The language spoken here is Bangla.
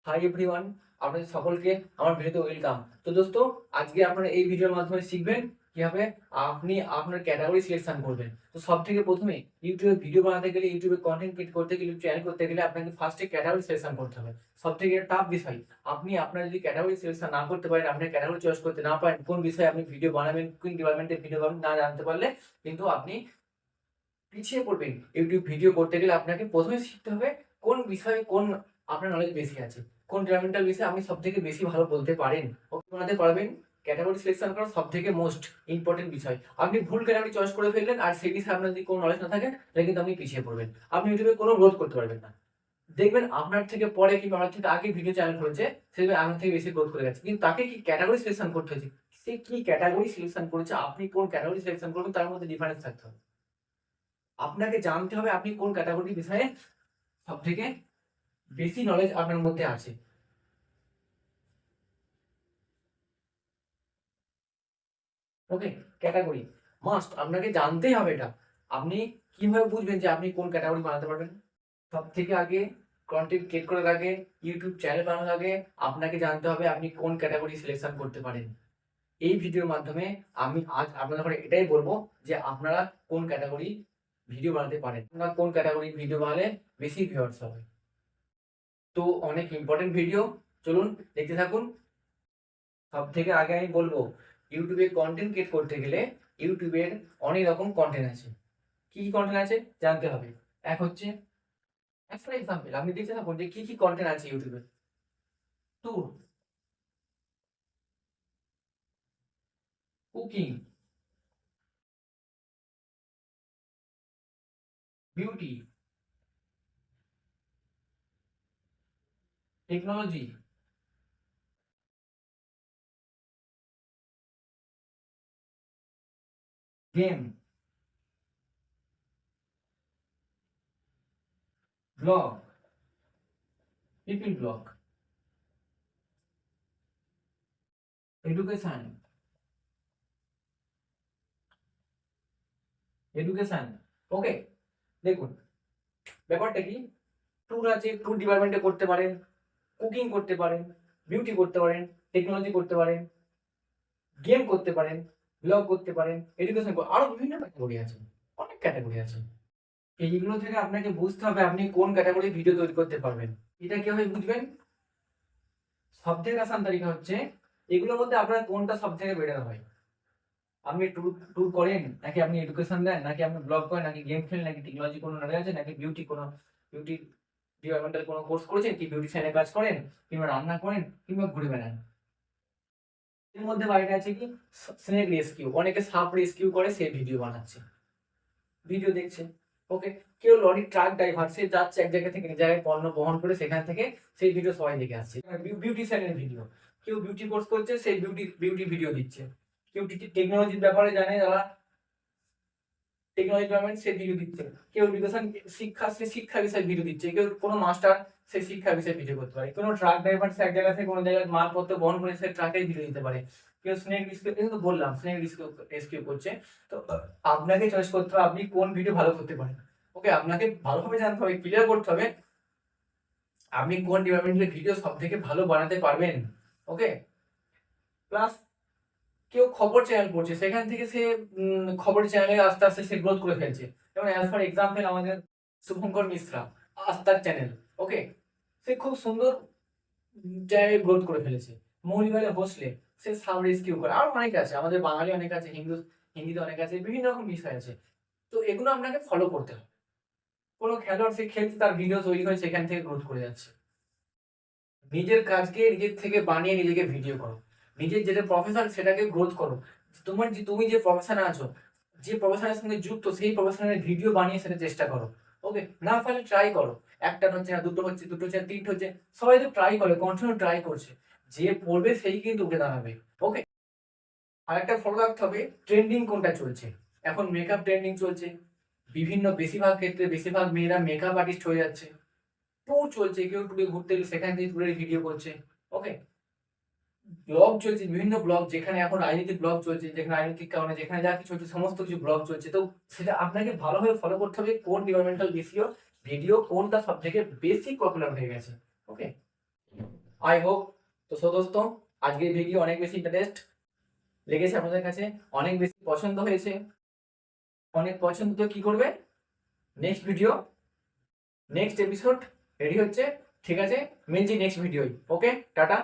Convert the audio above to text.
হাই এভরিওয়ান, আপনাদের সকলকে আমার ভিডিওতে ওয়েলকাম। তো দোস্ত, আজকে আপনারা এই ভিডিওর মাধ্যমে শিখবেন কিভাবে আপনি আপনার ক্যাটাগরি সিলেকশন করবেন। তো সব থেকে প্রথমে ইউটিউবে ভিডিও বানাতে গেলে, ইউটিউবে কন্টেন্ট ক্রিয়েট করতে গেলে, চ্যানেল করতে গেলে আপনাকে ফার্স্টে ক্যাটাগরি সিলেকশন করতে হবে। সব থেকে টাফ বিষয়। আপনি আপনার যদি ক্যাটাগরি সিলেকশন না করতে পারেন, আপনার ক্যাটাগরি চয়েস করতে না পারেন, কোন বিষয়ে আপনি ভিডিও বানাবেন, কোন ডিপার্টমেন্টের ভিডিও বানাবেন না জানতে পারলে কিন্তু আপনি পিছিয়ে পড়বেন। ইউটিউব ভিডিও করতে গেলে আপনাকে প্রথমে শিখতে হবে কোন বিষয়ে আপনার নলেজ বেশি আছে, কোন ডিপার্টমেন্টাল বিষয়ে আপনি সবথেকে বেশি ভালো বলতে পারেন, ওকে বানাতে পারবেন। ক্যাটাগরি সিলেকশন করা সবথেকে মোস্ট ইম্পর্টেন্ট বিষয়। আপনি ভুল ক্যাটাগরি চয়েস করে ফেললেন আর সেই বিষয়ে আপনার যদি কোনো নলেজ না থাকে তাহলে কিন্তু আপনি পিছিয়ে পড়বেন। আপনি ইউটিউবে কোনো গ্রোথ করতে পারবেন না। দেখবেন আপনার থেকে পরে কিংবা আপনার থেকে আগে ভিডিও চ্যানেল করেছে, সে আপনার থেকে বেশি গ্রোথ করে গেছে, কিন্তু তাকে কি ক্যাটাগরি সিলেকশন করতে হয়েছে, সে কি ক্যাটাগরি সিলেকশন করেছে, আপনি কোন ক্যাটাগরি সিলেকশন করবেন তার মধ্যে ডিফারেন্স থাকতে হবে। আপনাকে জানতে হবে আপনি কোন ক্যাটাগরির বিষয়ে সবথেকে বেশি নলেজ আপনার মধ্যে আছে। ওকে, ক্যাটাগরি মাস্ট আপনাকে জানতেই হবে এটা। আপনি কিভাবে বুঝবেন যে আপনি কোন ক্যাটাগরি বানাতে পারবেন? সবথেকে আগে কন্টেন্ট ক্রিয়েট করার আগে, ইউটিউব চ্যানেল বানানোর আগে আপনাকে জানতে হবে আপনি কোন ক্যাটাগরি সিলেকশন করতে পারেন। এই ভিডিওর মাধ্যমে আমি আজ আপনাদের এটাই বলবো যে আপনারা কোন ক্যাটাগরি ভিডিও বানাতে পারেন, আপনারা কোন ক্যাটাগরি ভিডিও বানালে বেশি ভিউয়ার্স হবে। তো অনেক ইম্পর্টেন্ট ভিডিও, চলুন দেখতে থাকুন। সব থেকে আগে আমি বলবো, ইউটিউবে কন্টেন্ট ক্রিয়েট করতে গেলে ইউটিউবের অনেক রকম কন্টেন্ট আছে। কি কি কন্টেন্ট আছে জানতে হবে। এক হচ্ছে, ফর এক্সাম্পল আপনি দেখতে থাকুন যে কি কি কন্টেন্ট আছে ইউটিউবে। Tour, cooking, beauty, technology, game, blog, people blog, education, education. Okay, দেখুন ব্যাপারটা কি, ট্যুর আছে, ট্যুর ডিপার্টমেন্টে করতে পারেন, কুকিং করতে পারেন, বিউটি করতে পারেন, টেকনোলজি করতে পারেন, গেম করতে পারেন, ব্লগ করতে পারেন, এডুকেশন, আরো বিভিন্ন ক্যাটাগরি আছে, অনেক ক্যাটাগরি আছে। এইগুলো থেকে আপনাকে বুঝতে হবে আপনি কোন ক্যাটাগরি ভিডিও তৈরি করতে পারবেন। এটা কিভাবে বুঝবেন? সব থেকে আসান তালিকা হচ্ছে, এগুলোর মধ্যে আপনার কোনটা সব থেকে বেটার হয়। আপনি ট্যুর ট্যুর করেন, নাকি আপনি এডুকেশন দেন, নাকি আপনি ব্লগ করেন, নাকি গেম খেলেন, নাকি টেকনোলজি কোনো নলেজ আছে, নাকি বিউটি ডিপার্টমেন্টাল কোনো কোর্স করেছেন, কি বিউটিশিয়ানে কাজ করেন, কিংবা রান্না করেন, কিংবা ঘুরে বেড়ান। এর মধ্যে বাইরে আছে কি, স্নেক রেস্কিউ, অনেকে সাপ রেস্কিউ করে সে ভিডিও বানাচ্ছে, ভিডিও দেখছে। ওকে, কেউ লরি ট্রাক ড্রাইভার, সে যাচ্ছে এক জায়গা থেকে এক জায়গায় পণ্য বহন করে, সেখান থেকে সেই ভিডিও সবাই দেখে আসছে। বিউটিশিয়ানের ভিডিও, কেউ বিউটি কোর্স করছে সেই বিউটি ভিডিও দিচ্ছে। কেউ টেকনোলজির ব্যাপারে জানে, যারা টেকনোলজি ডিপার্টমেন্ট সে ভিডিও দিচ্ছে। কেউ এডুকেশন শিক্ষা, সে শিক্ষা বিষয়ে ভিডিও দিচ্ছে। কেউ কোনো মাস্টার, সে শিক্ষা বিষয়ে ভিডিও করতে পারে। কোনো ট্রাক ড্রাইভার, সে এক জায়গা থেকে কোনো জায়গায় মালপত্র বহন করে সে ট্রাকের ভিডিও দিতে পারে। কেউ স্নেক রেস্কিউ, কিন্তু বললাম স্নেক রেস্কিউ করছে। তো আপনাকে চয়েস করতে হবে আপনি কোন ভিডিও ভালো করতে পারেন। ওকে, আপনাকে ভালোভাবে জানতে হবে, ক্লিয়ার করতে হবে আপনি কোন ডিপার্টমেন্টের ভিডিও সব থেকে ভালো বানাতে পারবেন। ওকে, প্লাস কেউ খবর চ্যানেল করছে, সেখান থেকে সে খবরের চ্যানেলে আস্তে আস্তে সে গ্রোথ করে ফেলছে। যেমন অ্যাজ ফর এক্সাম্পল আমাদের শুভঙ্কর মিশ্রা, আস্তার চ্যানেল। ওকে, সে খুব সুন্দর জায়গায় গ্রোথ করে ফেলেছে। মৌলিবালে হোসলে সে সাব রেস্কিউ করে, আরো অনেক আছে, আমাদের বাঙালি অনেক আছে, হিন্দিতে অনেক আছে, বিভিন্ন রকম বিষয় আছে। তো এগুলো আপনাকে ফলো করতে হবে। কোনো খেলোয়াড় সে খেলছে, তার ভিডিও তৈরি হয়ে সেখান থেকে গ্রোথ করে যাচ্ছে। নিজের কাজকে নিজের থেকে বানিয়ে নিজেকে ভিডিও করো, নিজের যেটা প্রফেশন সেটাকে গ্রোথ করো। তুমি যে প্রফেশনে আছো, যে প্রফেশনের সঙ্গে যুক্ত, সেই প্রফেশনের ভিডিও বানিয়ে সেটা চেষ্টা করো। ওকে, না পারলে ট্রাই করো। একটা হচ্ছে না, দুটো হচ্ছে, দুটো হচ্ছে, তিনটে হচ্ছে, সবাই তো ট্রাই করে, কন্টিনিউ ট্রাই করছে। যে পড়বে সেই কিন্তু উঠে দাঁড়াবে। ওকে, আর একটা ফলো রাখতে হবে ট্রেন্ডিং কোনটা চলছে। এখন মেকআপ ট্রেন্ডিং চলছে, বেশিরভাগ ক্ষেত্রে বেশিরভাগ মেয়েরা মেকআপ আর্টিস্ট হয়ে যাচ্ছে। ট্যুর চলছে, কেউ ট্যুরে ঘুরতে গেলে সেখান থেকে ট্যুরের ভিডিও করছে। ওকে, ব্লগ চলছে, বিভিন্ন ব্লগ, যেখানে এখন রাজনীতিক ব্লগ চলছে, যেখানে রাজনৈতিক কারণে যেখানে যা কিছু হচ্ছে সমস্ত কিছু ব্লগ চলছে। তো সেটা আপনাকে ভালোভাবে ফলো করতে হবে কোন ডিপার্টমেন্টাল ভিডিও কোনটা সব থেকে বেশি পপুলার হয়ে গেছে। ওকে, আই হোপ তো দোস্ত আজকের ভিডিও অনেক বেশি ইন্টারেস্ট লেগেছে আপনাদের কাছে, অনেক বেশি পছন্দ হয়েছে। অনেক পছন্দ তো কি করবে, next video next episode ready হচ্ছে। ঠিক আছে, মিলছি নেক্সট ভিডিওই। ওকে, টাটা।